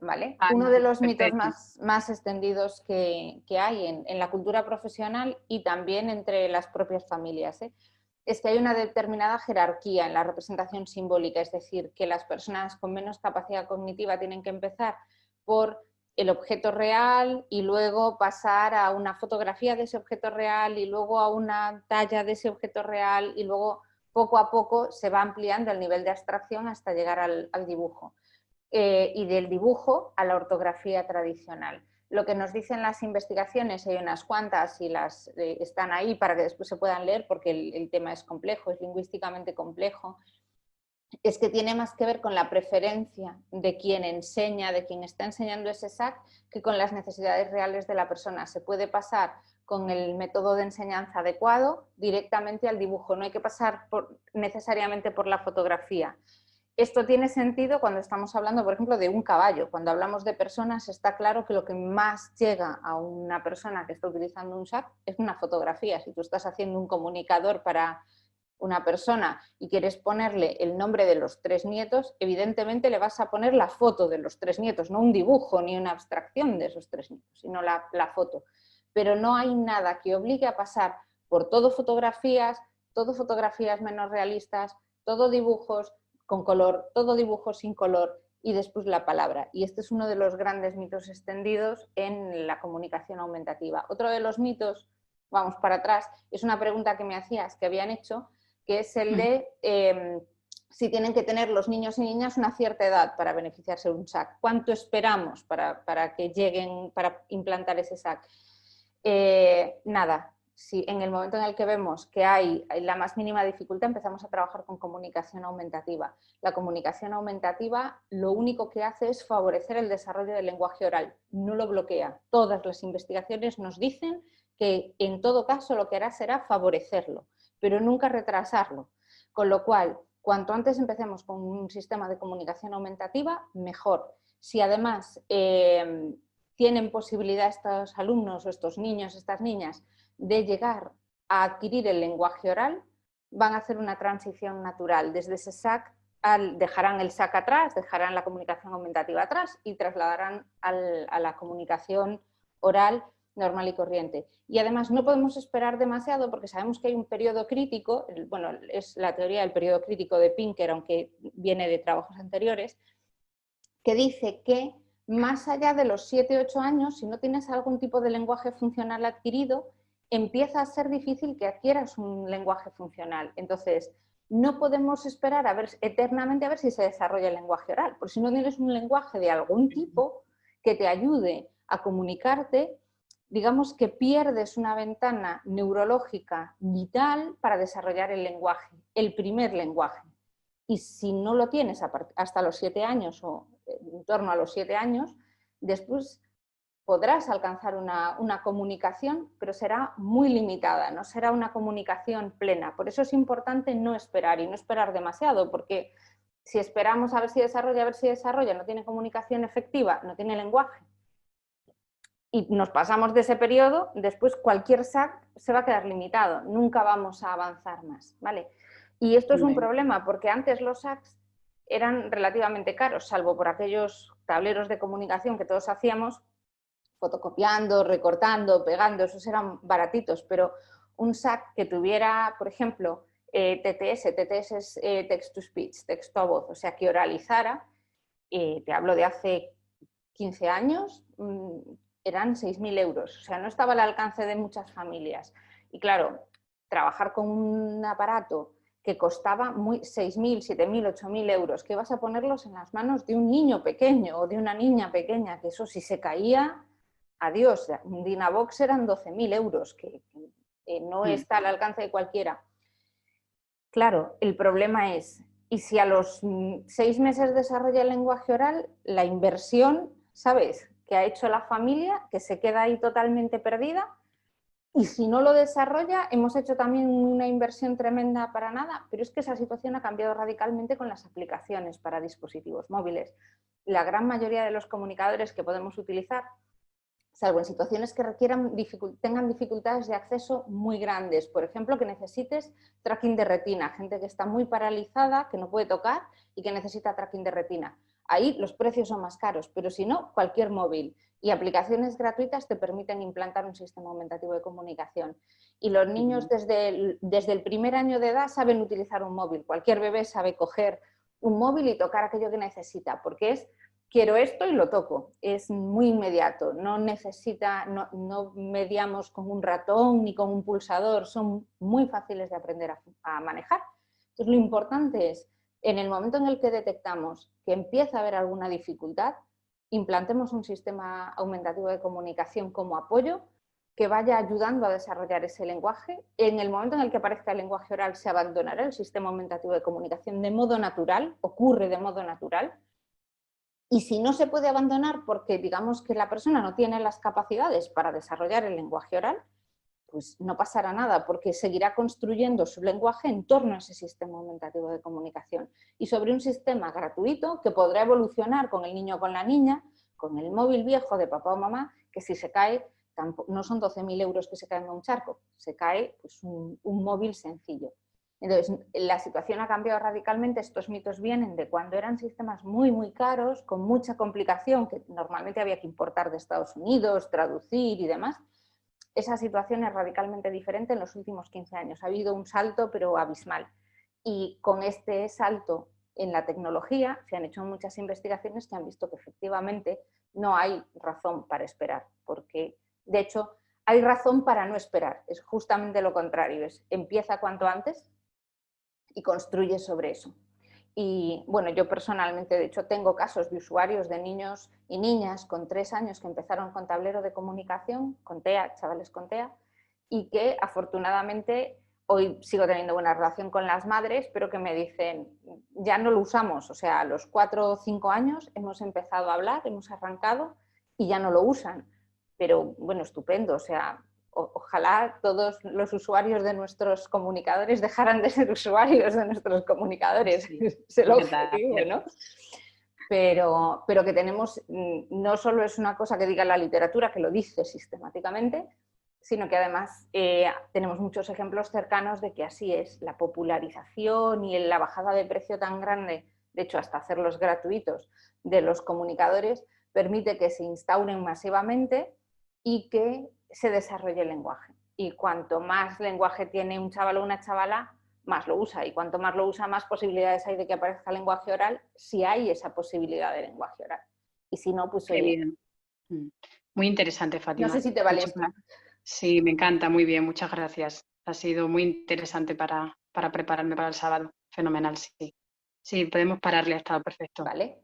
¿vale? Ah, Uno de los mitos perfecto. más extendidos que hay en la cultura profesional y también entre las propias familias, es que hay una determinada jerarquía en la representación simbólica, es decir, que las personas con menos capacidad cognitiva tienen que empezar por el objeto real y luego pasar a una fotografía de ese objeto real y luego a una talla de ese objeto real y luego poco a poco se va ampliando el nivel de abstracción hasta llegar al dibujo. Y del dibujo a la ortografía tradicional. Lo que nos dicen las investigaciones, hay unas cuantas y las están ahí para que después se puedan leer porque el tema es complejo, es lingüísticamente complejo, es que tiene más que ver con la preferencia de quien enseña, de quien está enseñando ese SAC, que con las necesidades reales de la persona. Se puede pasar con el método de enseñanza adecuado directamente al dibujo, no hay que pasar necesariamente por la fotografía. Esto tiene sentido cuando estamos hablando, por ejemplo, de un caballo. Cuando hablamos de personas, está claro que lo que más llega a una persona que está utilizando un SAC es una fotografía. Si tú estás haciendo un comunicador para una persona y quieres ponerle el nombre de los 3 nietos, evidentemente le vas a poner la foto de los 3 nietos, no un dibujo ni una abstracción de esos 3 nietos, sino la foto. Pero no hay nada que obligue a pasar por todo fotografías menos realistas, todo dibujos con color, todo dibujo sin color y después la palabra. Y este es uno de los grandes mitos extendidos en la comunicación aumentativa. Otro de los mitos, vamos para atrás, es una pregunta que me hacías, que habían hecho, que es el de si tienen que tener los niños y niñas una cierta edad para beneficiarse de un SAC. ¿Cuánto esperamos para que lleguen, para implantar ese SAC? Nada. Si en el momento en el que vemos que hay la más mínima dificultad, empezamos a trabajar con comunicación aumentativa. La comunicación aumentativa lo único que hace es favorecer el desarrollo del lenguaje oral, no lo bloquea. Todas las investigaciones nos dicen que en todo caso lo que hará será favorecerlo, pero nunca retrasarlo. Con lo cual, cuanto antes empecemos con un sistema de comunicación aumentativa, mejor. Si además tienen posibilidad estos alumnos o estos niños, estas niñas, de llegar a adquirir el lenguaje oral, van a hacer una transición natural. Desde ese SAC dejarán el SAC atrás, dejarán la comunicación aumentativa atrás y trasladarán a la comunicación oral normal y corriente. Y además no podemos esperar demasiado porque sabemos que hay un periodo crítico, bueno, es la teoría del periodo crítico de Pinker, aunque viene de trabajos anteriores, que dice que más allá de los 7-8 años, si no tienes algún tipo de lenguaje funcional adquirido, empieza a ser difícil que adquieras un lenguaje funcional. Entonces, no podemos esperar eternamente a ver si se desarrolla el lenguaje oral, porque si no tienes un lenguaje de algún tipo que te ayude a comunicarte, digamos que pierdes una ventana neurológica vital para desarrollar el lenguaje, el primer lenguaje. Y si no lo tienes hasta los 7 años o en torno a los 7 años, después podrás alcanzar una comunicación, pero será muy limitada, no será una comunicación plena. Por eso es importante no esperar y no esperar demasiado, porque si esperamos a ver si desarrolla, no tiene comunicación efectiva, no tiene lenguaje, y nos pasamos de ese periodo, después cualquier SAC se va a quedar limitado, nunca vamos a avanzar más, ¿vale? Y esto es un problema porque antes los SACs eran relativamente caros, salvo por aquellos tableros de comunicación que todos hacíamos, fotocopiando, recortando, pegando, esos eran baratitos, pero un SAC que tuviera, por ejemplo, TTS es text to speech, texto a voz, o sea, que oralizara, te hablo de hace 15 años, eran 6.000 euros, o sea, no estaba al alcance de muchas familias. Y claro, trabajar con un aparato que costaba 6.000, 7.000, 8.000 euros, que ibas a ponerlos en las manos de un niño pequeño o de una niña pequeña, que eso si se caía, adiós, un Dynavox eran 12.000 euros, que no está al alcance de cualquiera. Claro, el problema es, ¿y si a los 6 meses desarrolla el lenguaje oral, la inversión, ¿sabes?, que ha hecho la familia, que se queda ahí totalmente perdida? Y si no lo desarrolla, hemos hecho también una inversión tremenda para nada, pero es que esa situación ha cambiado radicalmente con las aplicaciones para dispositivos móviles. La gran mayoría de los comunicadores que podemos utilizar, salvo en situaciones que tengan dificultades de acceso muy grandes, por ejemplo, que necesites tracking de retina, gente que está muy paralizada, que no puede tocar y que necesita tracking de retina. Ahí los precios son más caros, pero si no, cualquier móvil. Y aplicaciones gratuitas te permiten implantar un sistema aumentativo de comunicación. Y los niños desde el primer año de edad saben utilizar un móvil. Cualquier bebé sabe coger un móvil y tocar aquello que necesita, porque es quiero esto y lo toco. Es muy inmediato, no necesita, no mediamos con un ratón ni con un pulsador, son muy fáciles de aprender a manejar. Entonces lo importante es, en el momento en el que detectamos que empieza a haber alguna dificultad, implantemos un sistema aumentativo de comunicación como apoyo que vaya ayudando a desarrollar ese lenguaje. En el momento en el que aparezca el lenguaje oral se abandonará el sistema aumentativo de comunicación de modo natural, ocurre de modo natural. Y si no se puede abandonar porque digamos que la persona no tiene las capacidades para desarrollar el lenguaje oral, pues no pasará nada porque seguirá construyendo su lenguaje en torno a ese sistema aumentativo de comunicación y sobre un sistema gratuito que podrá evolucionar con el niño o con la niña, con el móvil viejo de papá o mamá, que si se cae, no son 12.000 euros que se caen en un charco, se cae pues, un móvil sencillo. Entonces, la situación ha cambiado radicalmente, estos mitos vienen de cuando eran sistemas muy, muy caros, con mucha complicación, que normalmente había que importar de Estados Unidos, traducir y demás. Esa situación es radicalmente diferente en los últimos 15 años. Ha habido un salto, pero abismal. Y con este salto en la tecnología se han hecho muchas investigaciones que han visto que efectivamente no hay razón para esperar, porque de hecho hay razón para no esperar. Es justamente lo contrario, es empieza cuanto antes y construye sobre eso. Y bueno, yo personalmente, de hecho, tengo casos de usuarios de niños y niñas con 3 años que empezaron con tablero de comunicación, con TEA, chavales con TEA, y que afortunadamente hoy sigo teniendo buena relación con las madres, pero que me dicen, ya no lo usamos, o sea, a los 4 o 5 años hemos empezado a hablar, hemos arrancado y ya no lo usan. Pero bueno, estupendo, o sea, ojalá todos los usuarios de nuestros comunicadores dejaran de ser usuarios de nuestros comunicadores, Sí, es el objetivo, ¿no? Pero que tenemos, no solo es una cosa que diga la literatura, que lo dice sistemáticamente, sino que además tenemos muchos ejemplos cercanos de que así es, la popularización y la bajada de precio tan grande, de hecho hasta hacerlos gratuitos, de los comunicadores, permite que se instauren masivamente y que se desarrolle el lenguaje. Y cuanto más lenguaje tiene un chaval o una chavala, más lo usa. Y cuanto más lo usa, más posibilidades hay de que aparezca lenguaje oral, si hay esa posibilidad de lenguaje oral. Y si no, pues Qué oye. bien. Muy interesante, No sé Fátima. si te vale esto. Sí, me encanta, muy bien, muchas gracias. Ha sido muy interesante para prepararme para el sábado. Fenomenal, sí. Sí, podemos pararle, ha estado perfecto. Vale.